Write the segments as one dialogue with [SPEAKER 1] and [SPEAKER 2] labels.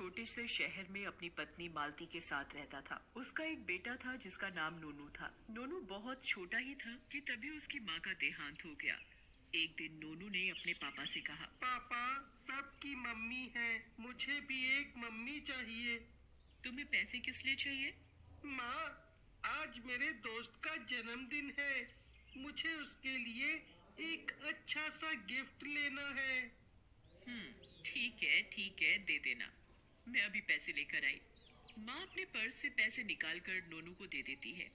[SPEAKER 1] छोटे से शहर में अपनी पत्नी मालती के साथ रहता था। उसका एक बेटा था जिसका नाम नोनू था। नोनू बहुत छोटा ही था कि तभी उसकी माँ का देहांत हो गया। एक दिन नोनू ने अपने पापा से कहा,
[SPEAKER 2] पापा, सबकी मम्मी है, मुझे भी एक मम्मी चाहिए।
[SPEAKER 1] तुम्हें पैसे किस लिए चाहिए?
[SPEAKER 2] माँ, आज मेरे दोस्त का जन्मदिन है, मुझे उसके लिए एक अच्छा सा गिफ्ट लेना है।
[SPEAKER 1] ठीक है, दे देना। मैं अभी पैसे लेकर आई। माँ अपने पर्स से पैसे निकालकर नोनू को दे देती है।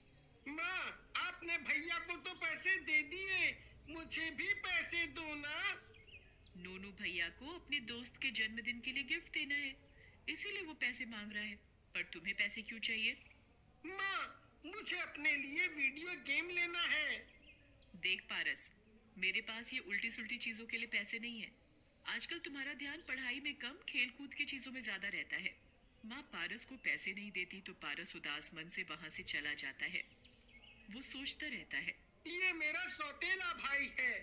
[SPEAKER 2] माँ, आपने भैया को तो पैसे दे दिए, मुझे भी पैसे दो ना।
[SPEAKER 1] नोनू भैया को अपने दोस्त के जन्मदिन के लिए गिफ्ट देना है, इसीलिए वो पैसे मांग रहा है। पर तुम्हें पैसे क्यों चाहिए?
[SPEAKER 2] माँ, मुझे अपने लिए वीडियो गेम लेना है।
[SPEAKER 1] देख पारस, मेरे पास ये उल्टी सुल्टी चीजों के लिए पैसे नहीं है। आजकल तुम्हारा ध्यान पढ़ाई में कम, खेल कूद की चीजों में ज्यादा रहता है। माँ पारस को पैसे नहीं देती तो पारस उदास मन से वहां से चला जाता है। वो सोचता रहता है,
[SPEAKER 2] ये मेरा सौतेला भाई है,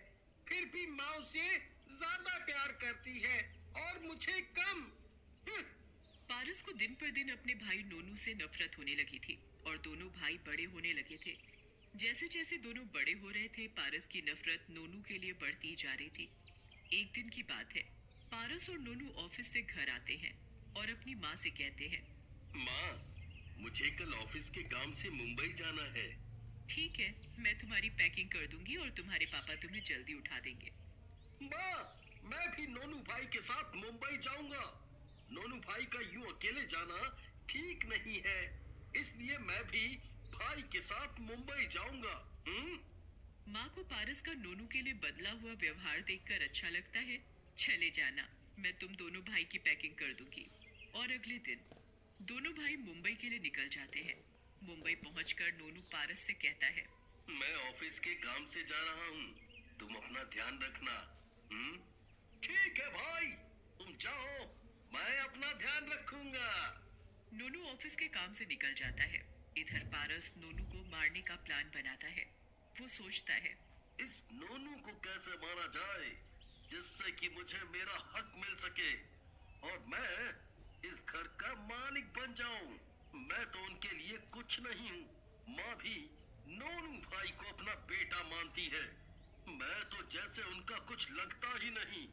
[SPEAKER 2] फिर भी माँ उसे ज्यादा प्यार करती है और मुझे कम।
[SPEAKER 1] पारस को दिन पर दिन अपने भाई नोनू से नफरत होने लगी थी और दोनों भाई बड़े होने लगे थे। जैसे जैसे दोनों बड़े हो रहे थे, पारस की नफरत नोनू के लिए बढ़ती जा रही थी। एक दिन की बात है, पारस और नोनू ऑफिस से घर आते हैं और अपनी माँ से कहते हैं,
[SPEAKER 2] माँ, मुझे कल ऑफिस के काम से मुंबई जाना है।
[SPEAKER 1] ठीक है, मैं तुम्हारी पैकिंग कर दूंगी और तुम्हारे पापा तुम्हें जल्दी उठा देंगे।
[SPEAKER 2] माँ, मैं भी नोनू भाई के साथ मुंबई जाऊंगा। नोनू भाई का यूं अकेले जाना ठीक नहीं है, इसलिए मैं भी भाई के साथ मुंबई जाऊंगा।
[SPEAKER 1] माँ को पारस का नोनू के लिए बदला हुआ व्यवहार देखकर अच्छा लगता है। चले जाना, मैं तुम दोनों भाई की पैकिंग कर दूंगी। और अगले दिन दोनों भाई मुंबई के लिए निकल जाते हैं। मुंबई पहुंचकर नोनू पारस से कहता है,
[SPEAKER 2] मैं ऑफिस के काम से जा रहा हूँ, तुम अपना ध्यान रखना। ठीक है भाई, तुम जाओ, मैं अपना ध्यान रखूंगा।
[SPEAKER 1] नोनू ऑफिस के काम से निकल जाता है। इधर पारस नोनू को मारने का प्लान बनाता है। वो सोचता है,
[SPEAKER 2] इस नोनू को कैसे मारा जाए जिससे कि मुझे मेरा हक मिल सके और मैं इस घर का मालिक बन जाऊं। मैं तो उनके लिए कुछ नहीं हूँ। माँ भी नोनू भाई को अपना बेटा मानती है, मैं तो जैसे उनका कुछ लगता ही नहीं।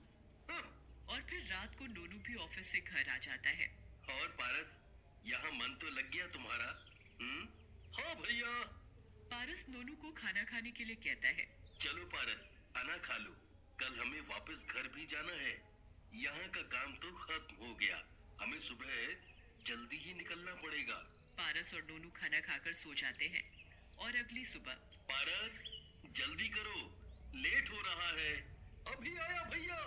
[SPEAKER 1] और फिर रात को नोनू भी ऑफिस से घर आ जाता है।
[SPEAKER 2] और पारस, यहाँ मन तो लग गया तुम्हारा? हाँ भैया।
[SPEAKER 1] पारस नोनू को खाना खाने के लिए कहता है।
[SPEAKER 2] चलो पारस, खाना खा लो, कल हमें वापस घर भी जाना है। यहाँ का काम तो खत्म हो गया, हमें सुबह जल्दी ही निकलना पड़ेगा।
[SPEAKER 1] पारस और नोनू खाना खाकर सो जाते हैं और अगली सुबह,
[SPEAKER 2] पारस जल्दी करो, लेट हो रहा है। अभी आया भैया।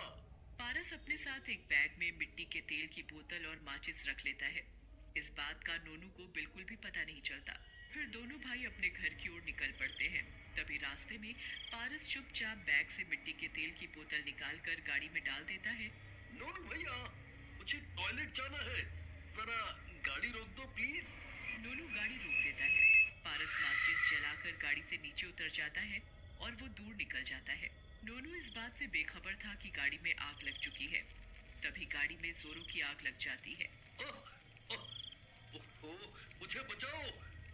[SPEAKER 1] पारस अपने साथ एक बैग में मिट्टी के तेल की बोतल और माचिस रख लेता है। इस बात का नोनू को बिल्कुल भी पता नहीं चलता। फिर दोनों भाई अपने घर की ओर निकल पड़ते हैं। तभी रास्ते में पारस चुपचाप बैग से मिट्टी के तेल की बोतल निकालकर गाड़ी में डाल देता है।
[SPEAKER 2] नोनू भैया, मुझे टॉयलेट जाना है, जरा गाड़ी रोक दो प्लीज।
[SPEAKER 1] नोनू गाड़ी रोक देता है। पारस माचिस जलाकर गाड़ी से नीचे उतर जाता है और वो दूर निकल जाता है। नोनू इस बात से बेखबर था कि गाड़ी में आग लग चुकी है। तभी गाड़ी में जोरों की आग लग जाती है।
[SPEAKER 2] मुझे बचाओ,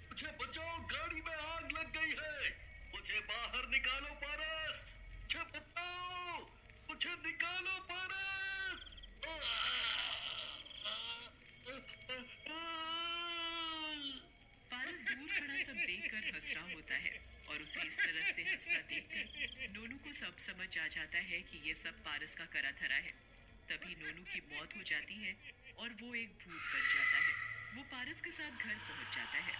[SPEAKER 2] मुझे बचाओ, गाड़ी में आग लग गई है, मुझे बाहर निकालो पारस, मुझे बचाओ, मुझे निकालो पारस।
[SPEAKER 1] पारस दूर खड़ा सब देखकर हंस रहा होता है और उसे इस तरह से हंसता देखकर नोनू को सब समझ आ जाता है कि ये सब पारस का करा धरा है। तभी नोनू की मौत हो जाती है और वो एक भूत बन जाता है। वो पारस के साथ घर पहुंच जाता है।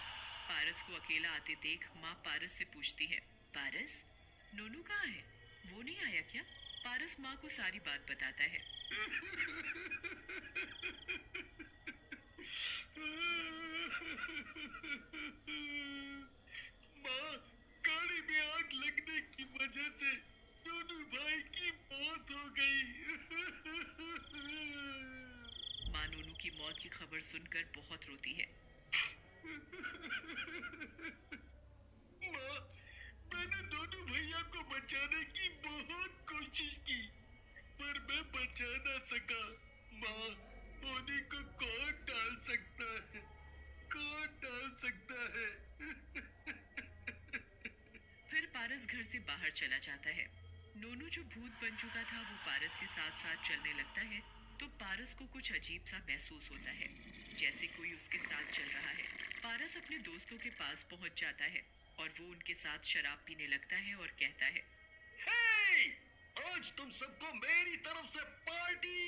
[SPEAKER 1] पारस को अकेला आते देख माँ पारस से पूछती है, पारस, नोनू कहाँ है? वो नहीं आया क्या? पारस माँ को सारी बात बताता है।
[SPEAKER 2] माँ, गाड़ी में आग लगने की वजह से नोनू भाई की मौत हो गई।
[SPEAKER 1] माँ नोनू की मौत की खबर सुनकर बहुत रोती है।
[SPEAKER 2] माँ, मैंने नोनू भैया को बचाने की बहुत कोशिश की, पर मैं बचा ना सका। माँ, होने को कौन सकता है।
[SPEAKER 1] फिर पारस घर से बाहर चला जाता है। नोनू जो भूत बन चुका था वो पारस के साथ साथ चलने लगता है, तो पारस को कुछ अजीब सा महसूस होता है, जैसे कोई उसके साथ चल रहा है। पारस अपने दोस्तों के पास पहुंच जाता है और वो उनके साथ शराब पीने लगता है और कहता है,
[SPEAKER 2] हे! आज तुम सबको मेरी तरफ से पार्टी।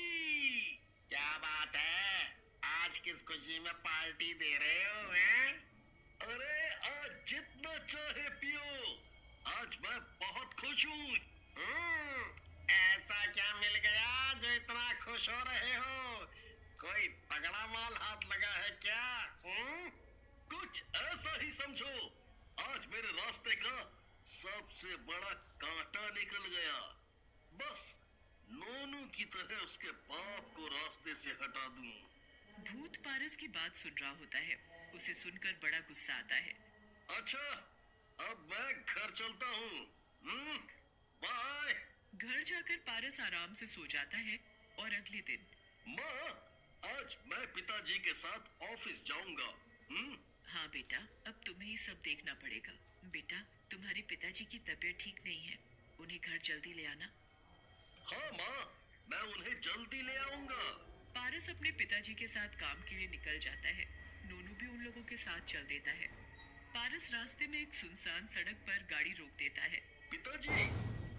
[SPEAKER 3] क्या बात है? आज किस खुशी में पार्टी दे रहे हो हैं?
[SPEAKER 2] अरे आज जितना चाहे पियो। आज मैं बहुत खुश हूँ।
[SPEAKER 3] ऐसा क्या मिल गया जो इतना खुश हो रहे हो? कोई तगड़ा माल हाथ लगा है क्या?
[SPEAKER 2] कुछ ऐसा ही समझो। आज मेरे रास्ते का सबसे बड़ा कांटा निकल गया। बस नोनू की तरह उसके बाप को रास्ते से हटा दूं।
[SPEAKER 1] भूत पारस की बात सुन रहा होता है। उसे सुनकर बड़ा गुस्सा आता है।
[SPEAKER 2] अच्छा, अब मैं घर चलता हूँ। बाय।
[SPEAKER 1] घर जाकर पारस आराम से सो जाता है और अगले दिन,
[SPEAKER 2] माँ, आज मैं पिताजी के साथ ऑफिस जाऊंगा।
[SPEAKER 1] हाँ बेटा, अब तुम्हें ही सब देखना पड़ेगा। बेटा, तुम्हारे पिताजी की तबीयत ठीक नहीं है, उन्हें घर जल्दी ले आना।
[SPEAKER 2] हाँ माँ, मैं उन्हें जल्दी ले आऊंगा।
[SPEAKER 1] पारस अपने पिताजी के साथ काम के लिए निकल जाता है। नोनू भी उन लोगों के साथ चल देता है। पारस रास्ते में एक सुनसान सड़क पर गाड़ी रोक देता है।
[SPEAKER 2] पिताजी,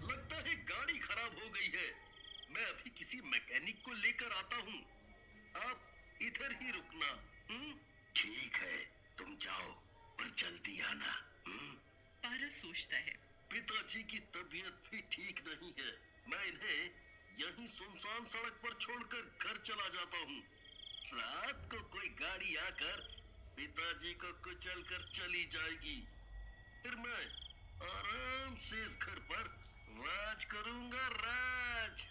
[SPEAKER 2] लगता है गाड़ी खराब हो गई है। मैं अभी किसी मैकेनिक को लेकर आता हूँ। आप इधर ही रुकना। ठीक है, तुम जाओ, पर जल्दी आना।
[SPEAKER 1] पारस सोचता है,
[SPEAKER 2] पिताजी की तबीयत भी ठीक नहीं है। मैं इन्हें यहीं सुनसान सड़क पर छोड़कर घर चला जाता हूँ। रात को कोई गाड़ी आकर पिताजी को कुचल कर चली जाएगी। फिर मैं आराम से इस घर पर राज करूंगा, राज।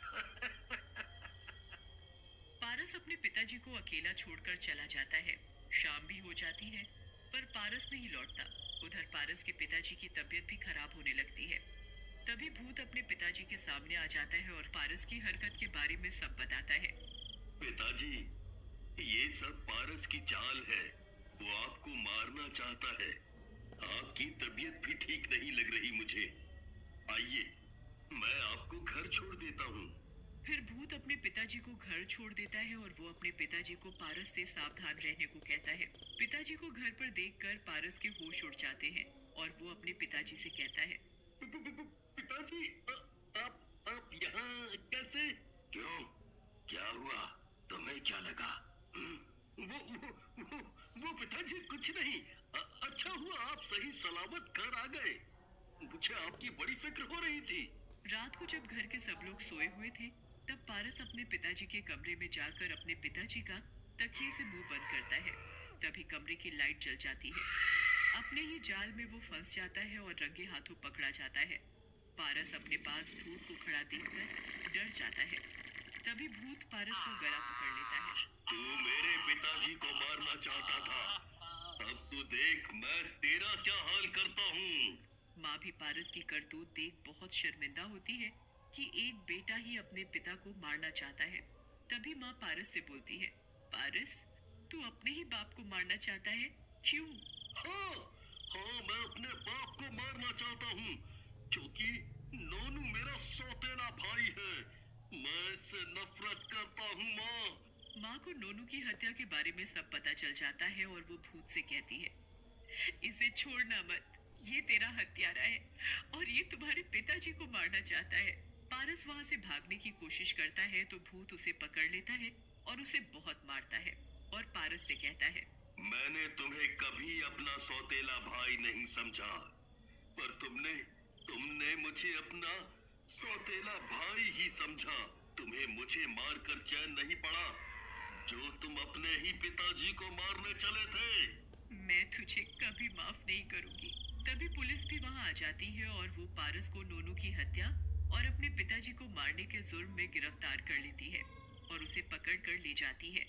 [SPEAKER 1] पारस अपने पिताजी को अकेला छोड़कर चला जाता है। शाम भी हो जाती है, पर पारस नहीं लौटता। उधर पारस के पिताजी की तबीयत भी खराब होने लगती है। तभी भूत अपने पिताजी के सामने आ जाता है और पारस की हरकत के बारे में सब बताता है।
[SPEAKER 2] पिताजी, ये सब पारस की चाल है। वो आपको मारना चाहता है। आपकी तबीयत भी ठीक नहीं लग रही मुझे। आइए, मैं आपको घर छोड़ देता हूँ।
[SPEAKER 1] फिर भूत अपने पिताजी को घर छोड़ देता है और वो अपने पिताजी को पारस से सावधान रहने को कहता है। पिताजी को घर पर देखकर पारस के होश उड़ जाते हैं और वो अपने पिताजी से कहता है,
[SPEAKER 2] पिताजी, आप यहाँ कैसे? क्यों? क्या हुआ? तुम्हें क्या लगा? वो पिताजी कुछ नहीं। अच्छा हुआ आप सही सलामत घर आ गए। मुझे आपकी बड़ी फिक्र हो रही थी।
[SPEAKER 1] रात को जब घर के सब लोग सोए हुए थे, तब पारस अपने पिताजी के कमरे में जाकर अपने पिताजी का तकिए से मुंह बंद करता है। तभी कमरे की लाइट जल जाती है। अपने ही जाल में वो फंस जाता है और रंगे हाथों पकड़ा जाता है। पारस अपने पास भूत को खड़ा देखकर डर जाता है। तभी भूत पारस का गला पकड़ लेता है।
[SPEAKER 2] तू मेरे पिताजी को मारना चाहता था। अब तू देख मैं तेरा क्या हाल करता हूँ।
[SPEAKER 1] माँ भी पारस की करतूत देख बहुत शर्मिंदा होती है कि एक बेटा ही अपने पिता को मारना चाहता है। तभी माँ पारस से बोलती है, पारस, तू अपने ही बाप को मारना चाहता है, क्यों?
[SPEAKER 2] हाँ, मैं अपने बाप को मारना चाहता हूँ, क्योंकि नोनू मेरा सौतेला भाई है। मैं इससे नफरत करता हूँ।
[SPEAKER 1] माँ को नोनू की हत्या के बारे में सब पता चल जाता है और वो भूत से कहती है, इसे छोड़ना मत, ये तेरा हत्यारा है और ये तुम्हारे पिताजी को मारना चाहता है। पारस वहाँ से भागने की कोशिश करता है तो भूत उसे पकड़ लेता है और उसे बहुत मारता है और पारस से कहता है,
[SPEAKER 2] मैंने तुम्हें कभी अपना सौतेला भाई नहीं समझा, पर तुमने मुझे अपना सौतेला भाई ही समझा। तुम्हें मुझे मारकर चैन नहीं पड़ा, जो तुम अपने ही पिताजी को मारने चले थे।
[SPEAKER 1] मैं तुझे कभी माफ नहीं करूंगी। तभी पुलिस भी वहाँ आ जाती है और वो पारस को नोनू की हत्या और अपने पिताजी को मारने के जुर्म में गिरफ्तार कर लेती है और उसे पकड़ कर ले जाती है।